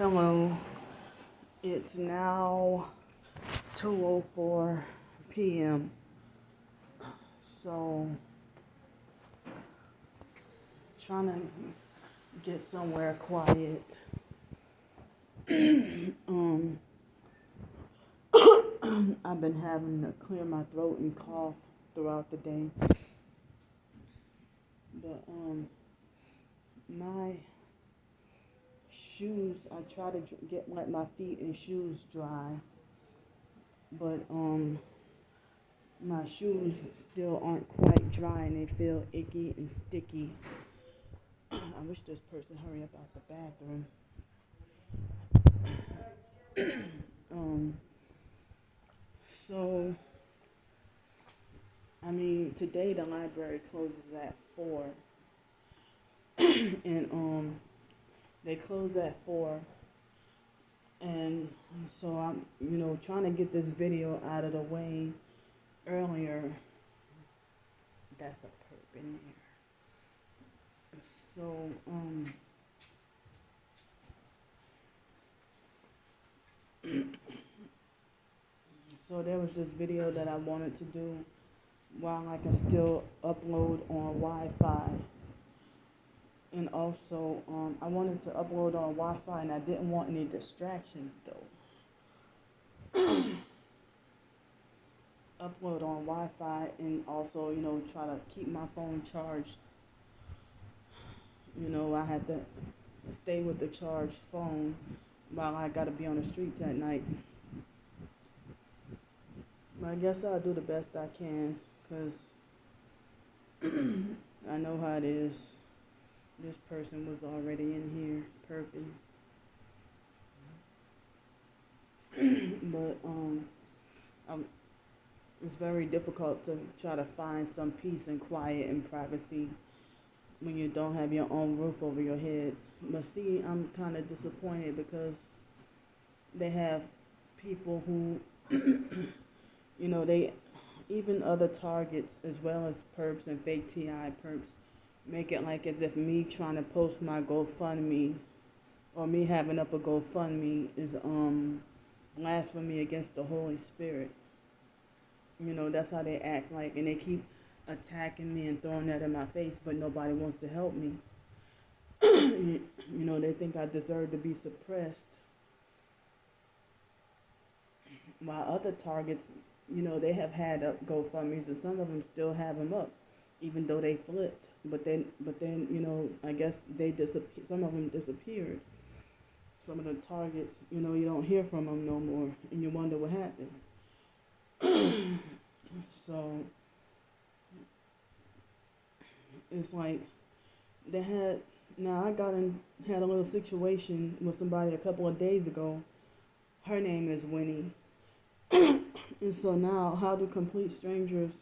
Hello, it's now 2:04 p.m. So, trying to get somewhere quiet. I've been having to clear my throat and cough throughout the day. But my shoes, I try to let my feet and shoes dry, but my shoes still aren't quite dry and they feel icky and sticky. I wish this person hurry up out the bathroom. So today the library closes at 4. And they close at 4. And so I'm, trying to get this video out of the way earlier. That's a perp in there. So, so there was this video that I wanted to do while I can still upload on Wi-Fi. And also, I wanted to upload on Wi-Fi and I didn't want any distractions though. Upload on Wi-Fi and also, try to keep my phone charged. I had to stay with the charged phone while I gotta be on the streets at night. I guess I'll do the best I can, because I know how it is. This person was already in here perping. But it's very difficult to try to find some peace and quiet and privacy when you don't have your own roof over your head. But see, I'm kind of disappointed because they have people who, they, even other targets as well as perps and fake TI perps, make it like as if me trying to post my GoFundMe or me having up a GoFundMe is blasphemy against the Holy Spirit. That's how they act like, and they keep attacking me and throwing that in my face, but nobody wants to help me. They think I deserve to be suppressed. While other targets, they have had up GoFundMes, and some of them still have them up, even though they flipped. But then, I guess some of them disappeared. Some of the targets, you don't hear from them no more, and you wonder what happened. So it's like I had a little situation with somebody a couple of days ago. Her name is Winnie. And so now, how do complete strangers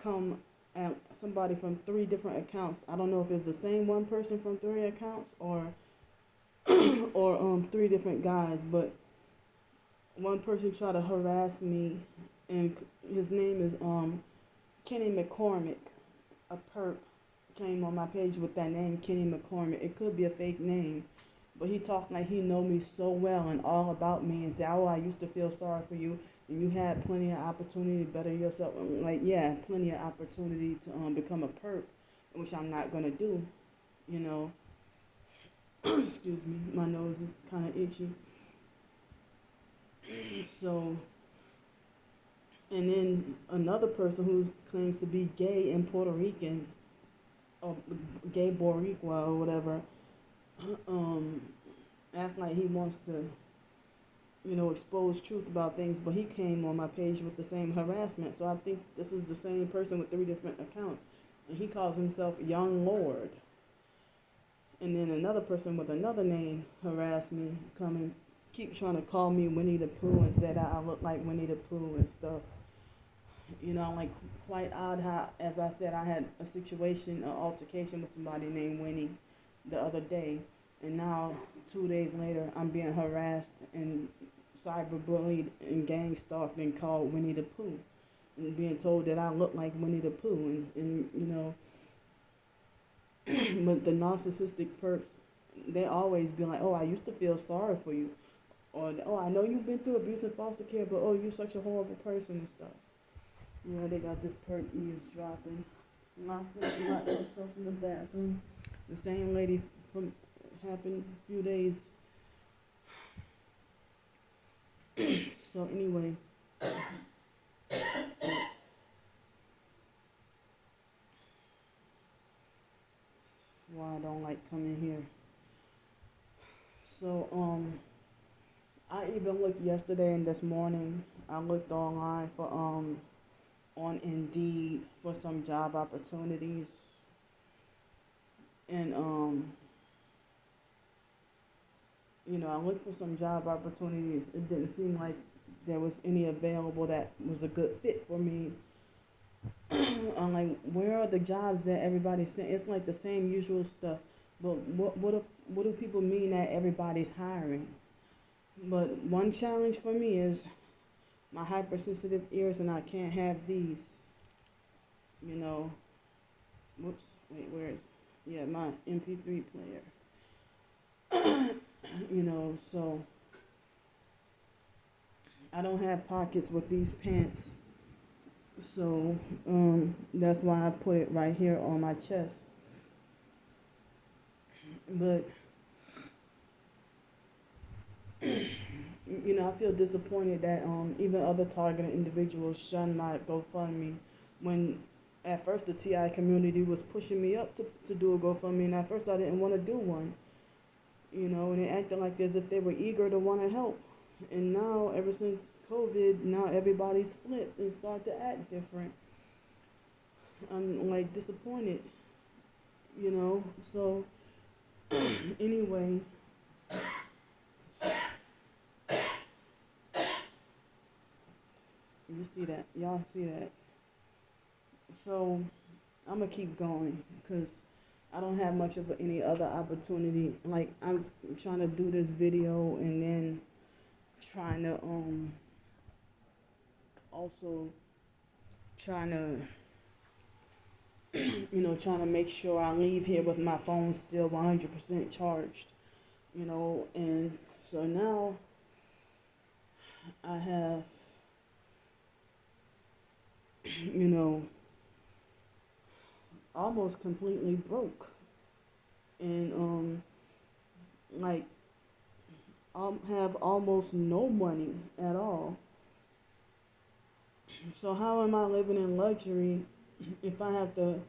come at somebody from 3 different accounts? I don't know if it's the same one person from 3 accounts or 3 different guys, but one person tried to harass me, and his name is Kenny Mccormick. A perp came on my page with that name, Kenny Mccormick. It could be a fake name, but he talked like he know me so well and all about me, and said, "Oh, I used to feel sorry for you, and you had plenty of opportunity to better yourself." Like, yeah, plenty of opportunity to become a perp, which I'm not gonna do. Excuse me, my nose is kind of itchy. So, and then another person who claims to be gay and Puerto Rican, or gay Boricua or whatever, act like he wants to, expose truth about things, but he came on my page with the same harassment. So I think this is the same person with 3 different accounts, and he calls himself Young Lord. And then another person with another name harassed me, keep trying to call me Winnie the Pooh and said I look like Winnie the Pooh and stuff. Like, quite odd how, as I said, I had a situation, an altercation with somebody named Winnie the other day, and now 2 days later I'm being harassed and cyberbullied and gang stalked and called Winnie the Pooh, and being told that I look like Winnie the Pooh, and but the narcissistic perps, they always be like, oh, I used to feel sorry for you. Or, oh, I know you've been through abuse and foster care, but oh, you're such a horrible person and stuff. Yeah, they got this perk eavesdropping. Locked myself in the bathroom. The same lady from happened a few days. So anyway, that's why I don't like coming here. So I even looked yesterday and this morning. I looked online for on Indeed for some job opportunities, and I looked for some job opportunities. It didn't seem like there was any available that was a good fit for me. I'm like, where are the jobs that everybody's saying? It's like the same usual stuff. But what do people mean that everybody's hiring? But one challenge for me is my hypersensitive ears, and I can't have these. Whoops, wait, where is it? Yeah, my MP3 player. So I don't have pockets with these pants. So that's why I put it right here on my chest. But I feel disappointed that even other targeted individuals shunned my GoFundMe when at first the TI community was pushing me up to do a GoFundMe, and at first I didn't want to do one. And they acted like as if they were eager to want to help. And now, ever since COVID, now everybody's flipped and start to act different. I'm like disappointed, So anyway, you see that? Y'all see that? So I'm gonna keep going because I don't have much of any other opportunity. Like, I'm trying to do this video and then trying to also trying to trying to make sure I leave here with my phone still 100% charged. And so now I have almost completely broke, and like have almost no money at all. So how am I living in luxury if I have to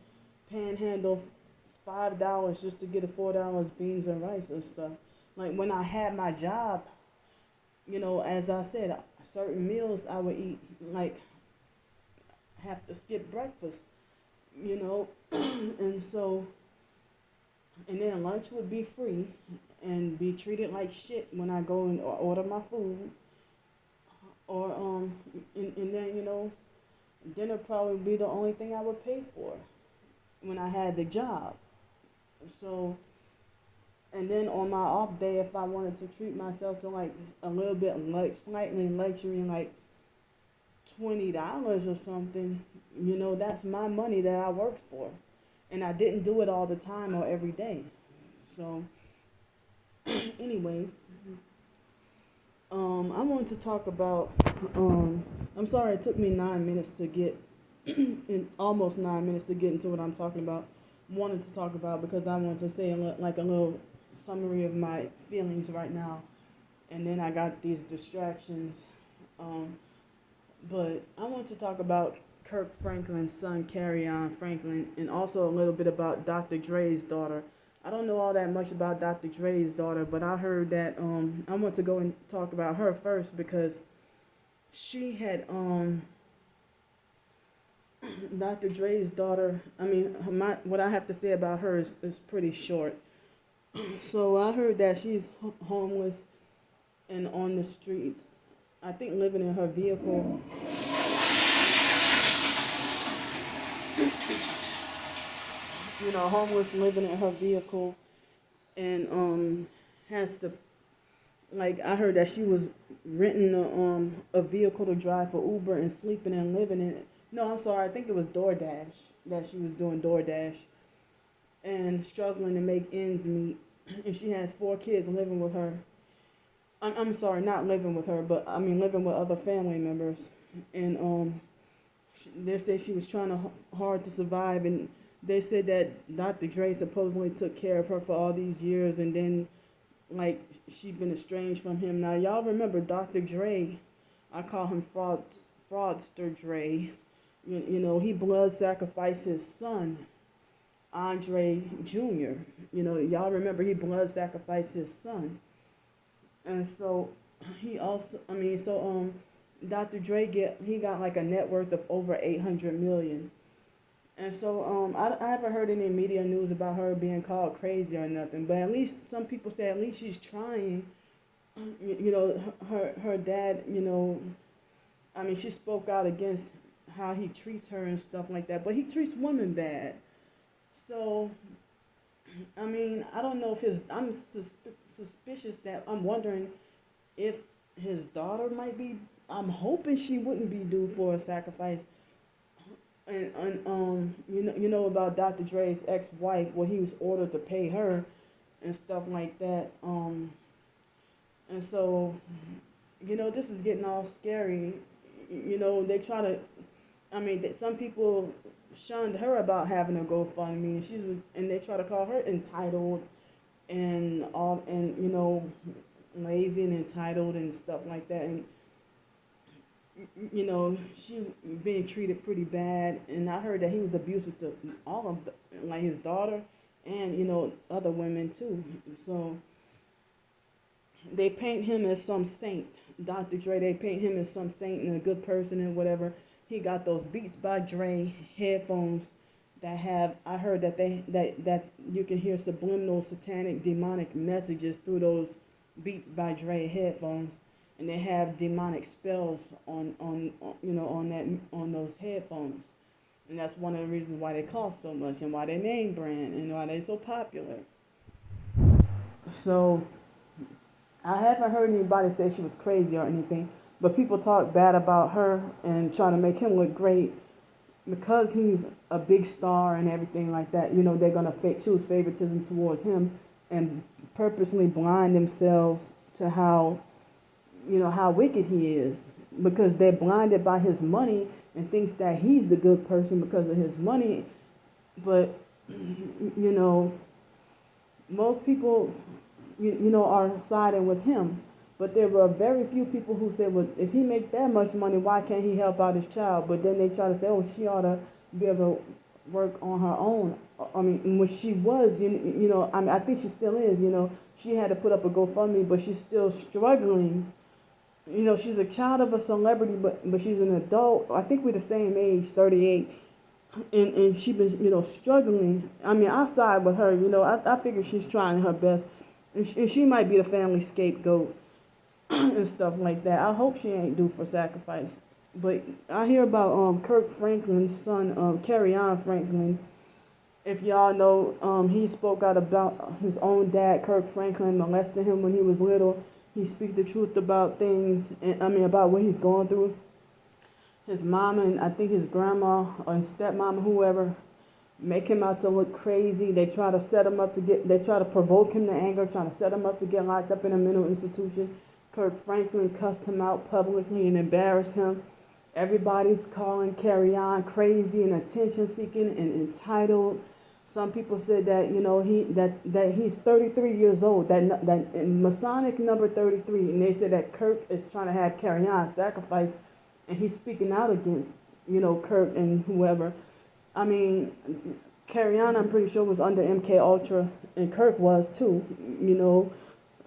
panhandle $5 just to get a $4 beans and rice and stuff? Like, when I had my job, as I said, certain meals I would eat, like, have to skip breakfast, and so, and then lunch would be free and be treated like shit when I go and order my food, or and then dinner probably be the only thing I would pay for when I had the job. So, and then on my off day, if I wanted to treat myself to like a little bit like slightly luxury, like $20 or something, that's my money that I worked for, and I didn't do it all the time or every day. So anyway, I want to talk about, I'm sorry it took me 9 minutes to get, almost 9 minutes to get into what I'm talking about, wanted to talk about, because I want to say like a little summary of my feelings right now, and then I got these distractions, but I want to talk about Kirk Franklin's son, Kerrion Franklin, and also a little bit about Dr. Dre's daughter. I don't know all that much about Dr. Dre's daughter, but I heard that, I want to go and talk about her first, because she had, Dr. Dre's daughter, what I have to say about her is pretty short. So I heard that she's homeless and on the streets, I think living in her vehicle. Homeless, living in her vehicle, and has to, like, I heard that she was renting a vehicle to drive for Uber and sleeping and living in it. No, I'm sorry, I think it was DoorDash, that she was doing DoorDash and struggling to make ends meet. and she has 4 kids living with her. I'm sorry, not living with her, but I mean living with other family members. And they said she was trying hard to survive, and they said that Dr. Dre supposedly took care of her for all these years, and then like she'd been estranged from him. Now y'all remember Dr. Dre? I call him fraudster Dre. You know, he blood sacrificed his son, Andre Jr. You know, y'all remember he blood sacrificed his son. And so he also, I mean, so Dr. Dre he got like a net worth of over 800 million. And so I haven't heard any media news about her being called crazy or nothing, but at least some people say at least she's trying. You know, her dad, you know, I mean, she spoke out against how he treats her and stuff like that, but he treats women bad. So I mean, I don't know if I'm suspicious that I'm wondering if his daughter might be. I'm hoping she wouldn't be due for a sacrifice. And you know about Dr. Dre's ex-wife, where he was ordered to pay her and stuff like that. And so, you know, this is getting all scary. You know, they try to. I mean, some people shunned her about having a GoFundMe, and they try to call her entitled and all, and you know, lazy and entitled and stuff like that. And you know, she being treated pretty bad. And I heard that he was abusive to all of like his daughter and you know other women too. So they paint him as some saint, Dr. Dre. They paint him as some saint and a good person and whatever. He got those Beats by Dre headphones that have, I heard that that you can hear subliminal satanic demonic messages through those Beats by Dre headphones, and they have demonic spells on you know on those headphones. And that's one of the reasons why they cost so much and why they name brand and why they're so popular. So I haven't heard anybody say she was crazy or anything, but people talk bad about her and trying to make him look great because he's a big star and everything like that. You know, they're going to choose favoritism towards him and purposely blind themselves to how, you know, how wicked he is, because they're blinded by his money and thinks that he's the good person because of his money. But, you know, most people, you know, are siding with him. But there were very few people who said, well, if he make that much money, why can't he help out his child? But then they try to say, oh, she ought to be able to work on her own. I mean, when she was, you know, I mean, I think she still is, you know, she had to put up a GoFundMe, but she's still struggling. You know, she's a child of a celebrity, but she's an adult. I think we're the same age, 38. And she's been, you know, struggling. I mean, I side with her, you know, I figure she's trying her best. And she might be the family scapegoat and stuff like that. I hope she ain't due for sacrifice. But I hear about Kirk Franklin's son, Kerrion Franklin. If y'all know, he spoke out about his own dad, Kirk Franklin, molested him when he was little. He speaks the truth about things, and I mean about what he's going through. His mama and I think his grandma or his stepmama, whoever, make him out to look crazy. They try to set him up they try to provoke him to anger, trying to set him up to get locked up in a mental institution. Kirk Franklin cussed him out publicly and embarrassed him. Everybody's calling Kerrion crazy and attention seeking and entitled. Some people said that, you know, that he's 33 years old, that Masonic number 33, and they said that Kirk is trying to have Kerrion sacrificed, and he's speaking out against, you know, Kirk and whoever. I mean, Kerrion, I'm pretty sure, was under MK Ultra, and Kirk was too, you know.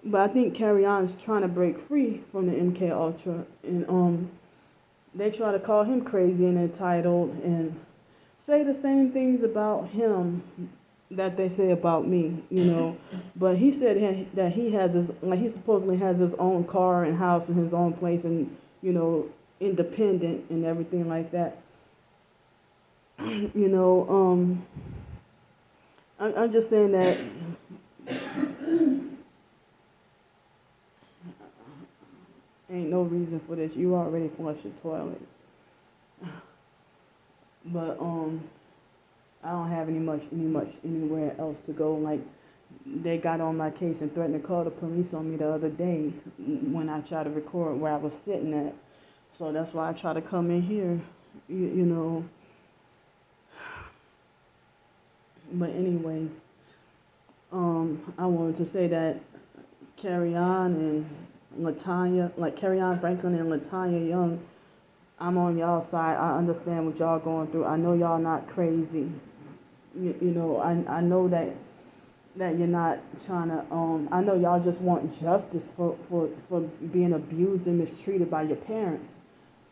But I think Kerrion's trying to break free from the MK Ultra, and they try to call him crazy and entitled and say the same things about him that they say about me, you know. But he said that he supposedly has his own car and house and his own place and, you know, independent and everything like that. You know, I'm just saying that ain't no reason for this. You already flushed the toilet. But I don't have any much anywhere else to go. Like they got on my case and threatened to call the police on me the other day when I tried to record where I was sitting at. So that's why I try to come in here, you know. But anyway, I wanted to say that Kerrion Franklin and Latanya Young, I'm on y'all side. I understand what y'all going through. I know y'all not crazy. You know, I know that you're not trying to, I know y'all just want justice for being abused and mistreated by your parents.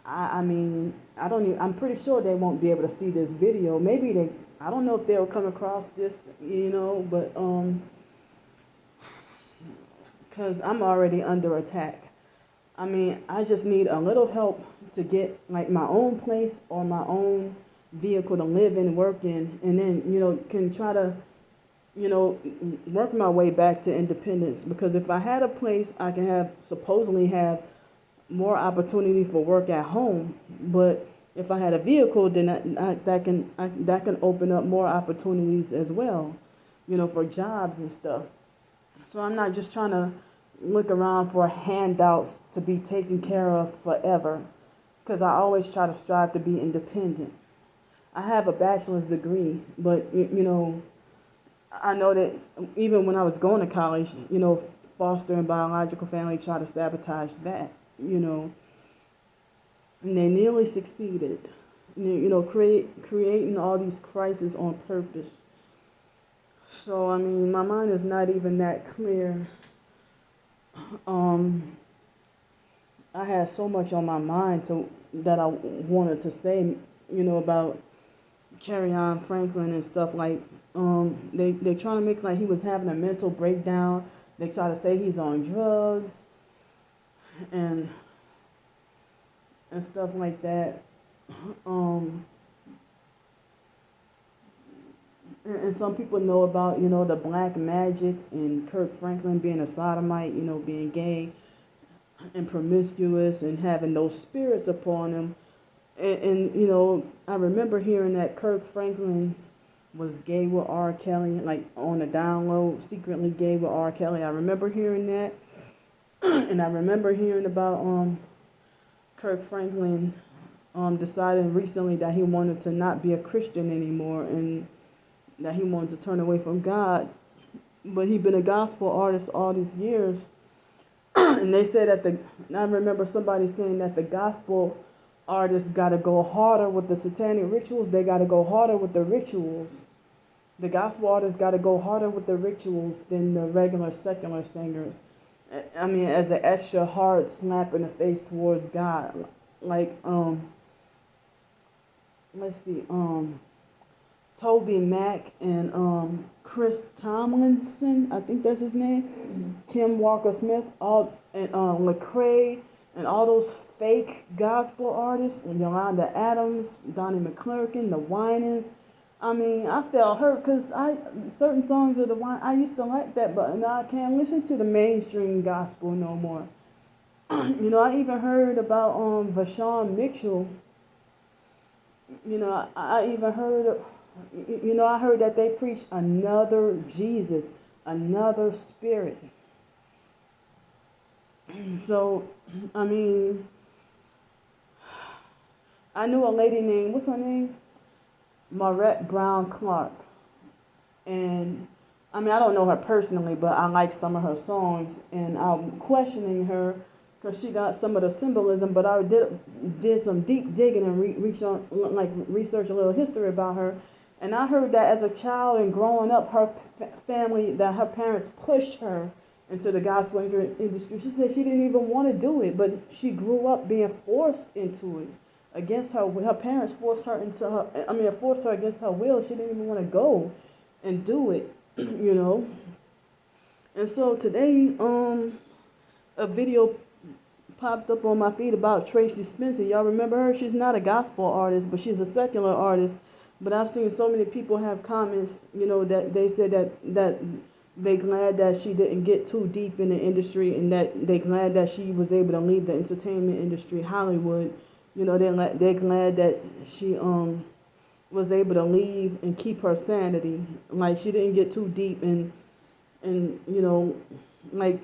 I mean, I'm pretty sure they won't be able to see this video. Maybe I don't know if they'll come across this, you know, but, because I'm already under attack. I mean, I just need a little help to get like my own place or my own vehicle to live in, work in, and then, you know, can try to, you know, work my way back to independence. Because if I had a place, I can supposedly have more opportunity for work at home. But if I had a vehicle, then that can open up more opportunities as well, you know, for jobs and stuff. So I'm not just trying to look around for handouts to be taken care of forever, because I always try to strive to be independent. I have a bachelor's degree, but, you know, I know that even when I was going to college, you know, foster and biological family tried to sabotage that, you know, and they nearly succeeded, you know, creating all these crises on purpose. So, I mean, my mind is not even that clear. I had so much on my mind that I wanted to say, you know, about Kerrion Franklin and stuff. Like, they're trying to make like he was having a mental breakdown. They try to say he's on drugs and stuff like that. And some people know about, you know, the black magic and Kirk Franklin being a sodomite, you know, being gay and promiscuous and having those spirits upon him. And you know, I remember hearing that Kirk Franklin was gay with R. Kelly, like on the down low, secretly gay with R. Kelly. I remember hearing that. And I remember hearing about Kirk Franklin deciding recently that he wanted to not be a Christian anymore and that he wanted to turn away from God. But he'd been a gospel artist all these years. And they said I remember somebody saying that the gospel artists got to go harder with the satanic rituals. They got to go harder with the rituals. The gospel artists got to go harder with the rituals than the regular secular singers. I mean, as an extra hard slap in the face towards God. Like, let's see, Toby Mac and Chris Tomlinson, I think that's his name, Kim Walker-Smith, and Lecrae, and all those fake gospel artists, Yolanda Adams, Donnie McClurkin, the Winans. I mean, I felt hurt because certain songs of the Winans, I used to like that, but now I can't listen to the mainstream gospel no more. You know, I even heard about Vashawn Mitchell. You know, I even heard, you know, I heard that they preach another Jesus, another spirit. So, I mean, I knew a lady named, what's her name? Marette Brown Clark. And, I mean, I don't know her personally, but I like some of her songs. And I'm questioning her because she got some of the symbolism, but I did some deep digging and research a little history about her. And I heard that as a child and growing up, her family, that her parents pushed her into the gospel industry. She said she didn't even want to do it, but she grew up being forced into it against her. Her parents forced her forced her against her will. She didn't even want to go and do it, you know. And so today, a video popped up on my feed about Tracy Spencer. Y'all remember her? She's not a gospel artist, but she's a secular artist. But I've seen so many people have comments, you know, that they said that they glad that she didn't get too deep in the industry, and that they glad that she was able to leave the entertainment industry, Hollywood. You know, they're glad that she was able to leave and keep her sanity. Like, she didn't get too deep and And, like,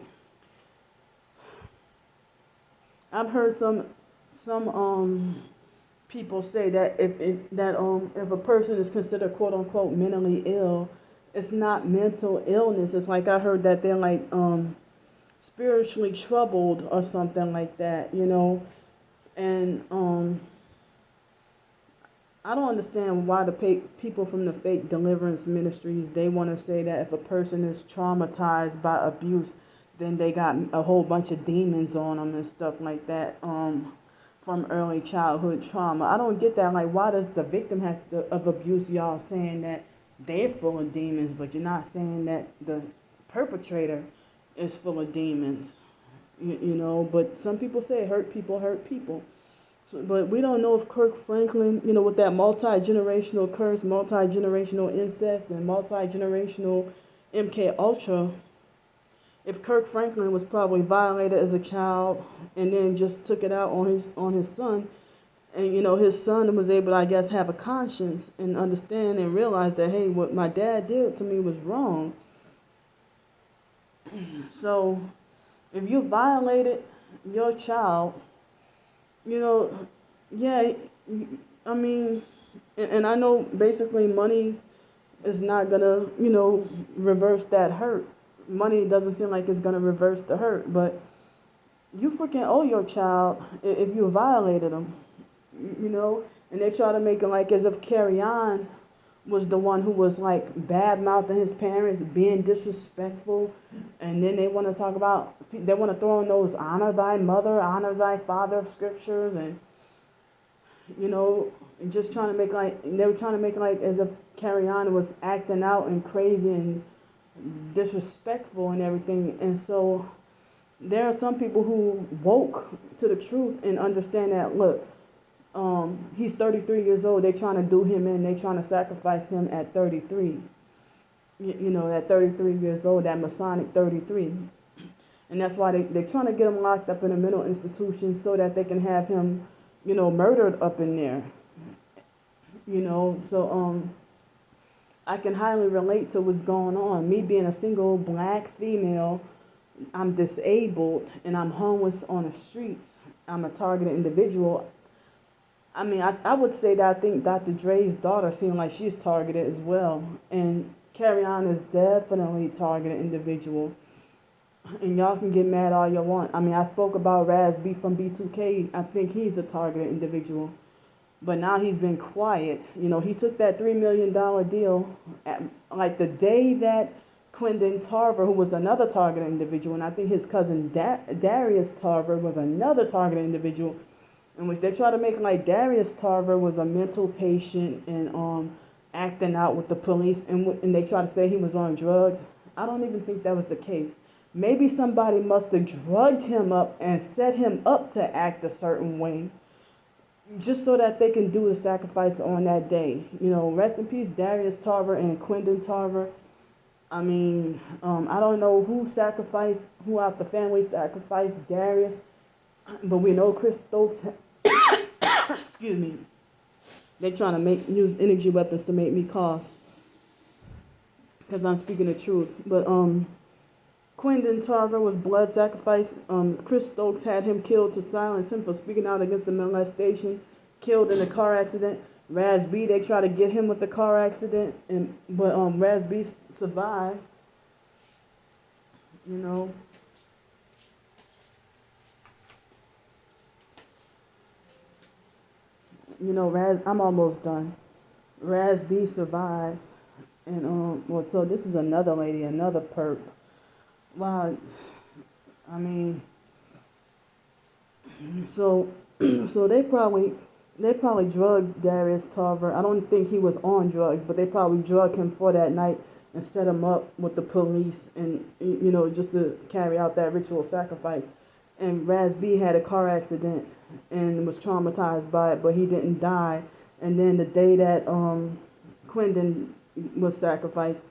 I've heard some people say that if a person is considered quote unquote mentally ill, it's not mental illness. It's like I heard that they're like spiritually troubled or something like that, And I don't understand why the people from the fake deliverance ministries, they want to say that if a person is traumatized by abuse, then they got a whole bunch of demons on them and stuff like that from early childhood trauma. I don't get that. Like, why does the victim of abuse, y'all saying that they're full of demons, but you're not saying that the perpetrator is full of demons? But some people say hurt people. So, but we don't know if Kirk Franklin, with that multi-generational curse, multi-generational incest, and multi-generational MK Ultra, if Kirk Franklin was probably violated as a child and then just took it out on his son, and his son was able to, I guess, have a conscience and understand and realize that, hey, what my dad did to me was wrong. So if you violated your child, yeah, I mean, and I know basically money is not gonna, reverse that hurt. Money doesn't seem like it's gonna reverse the hurt, but you freaking owe your child if you violated them, and they try to make it like as if Kerrion was the one who was like bad mouthing his parents, being disrespectful, and then they want to talk about, they want to throw in those honor thy mother, honor thy father scriptures, and just trying to make like, they were trying to make it like as if Kerrion was acting out and crazy and disrespectful and everything. And so there are some people who woke to the truth and understand that, look, he's 33 years old. They're trying to do him in. They're trying to sacrifice him at 33. At 33 years old, that Masonic 33. And that's why they're trying to get him locked up in a mental institution so that they can have him, murdered up in there. So I can highly relate to what's going on. Me being a single black female, I'm disabled, and I'm homeless on the streets. I'm a targeted individual. I mean, I would say that I think Dr. Dre's daughter seems like she's targeted as well. And Kerrion is definitely a targeted individual. And y'all can get mad all you want. I mean, I spoke about Raz B from B2K. I think he's a targeted individual. But now he's been quiet. He took that $3 million deal like the day that Quentin Tarver, who was another targeted individual, and I think his cousin Darius Tarver was another targeted individual, in which they try to make like Darius Tarver was a mental patient and acting out with the police, and they try to say he was on drugs. I don't even think that was the case. Maybe somebody must have drugged him up and set him up to act a certain way, just so that they can do the sacrifice on that day. Rest in peace, Darius Tarver and Quentin Tarver. I mean, I don't know who out the family sacrificed Darius, but we know Chris Stokes, excuse me, they're trying to use energy weapons to make me cough, because I'm speaking the truth. But Quentin Tarver was blood sacrifice. Chris Stokes had him killed to silence him for speaking out against the molestation, killed in a car accident. Raz B, they tried to get him with the car accident, but Raz B survived. Raz, I'm almost done. Raz B survived, and so this is another lady, another perp. Wow, I mean, so they probably drugged Darius Tarver. I don't think he was on drugs, but they probably drugged him for that night and set him up with the police, and just to carry out that ritual sacrifice. And Raz B had a car accident and was traumatized by it, but he didn't die. And then the day that Quentin was sacrificed,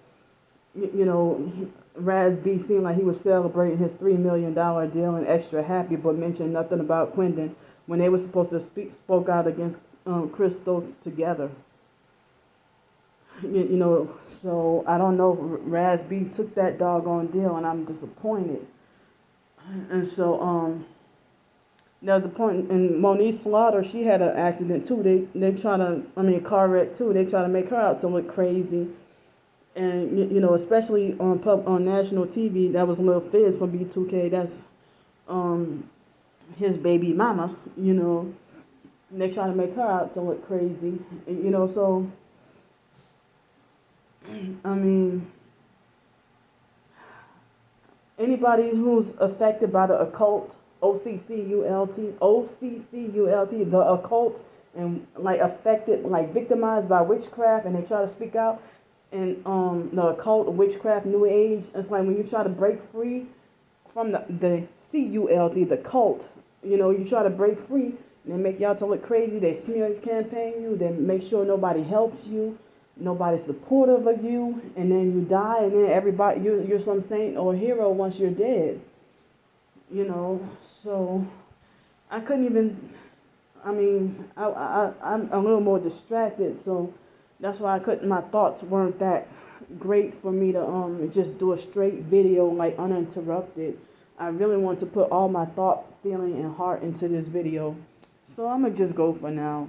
Raz B seemed like he was celebrating his $3 million deal and extra happy, but mentioned nothing about Quentin when they were supposed to spoke out against Chris Stokes together. You know, so I don't know if Raz B took that doggone deal, and I'm disappointed. And so, there's a point in Monique Slaughter, she had an accident too. They try to, I mean, a car wreck too. They try to make her out to look crazy. And, you know, especially on national TV, that was Lil Fizz from B2K. That's his baby mama, you know. And they try to make her out to look crazy. And, you know, so, I mean, anybody who's affected by the occult, OCCULT, the occult, and like affected, like victimized by witchcraft, and they try to speak out, and the occult, witchcraft, new age. It's like when you try to break free from the CULT, the cult, you know, you try to break free, and they make y'all to look crazy. They smear campaign you. They make sure nobody helps you, nobody's supportive of you, and then you die, and then everybody, you're some saint or hero once you're dead. You know, so I couldn't even, I mean, I'm a little more distracted, so that's why my thoughts weren't that great for me to just do a straight video, like uninterrupted. I really want to put all my thought, feeling, and heart into this video. So I'm going to just go for now.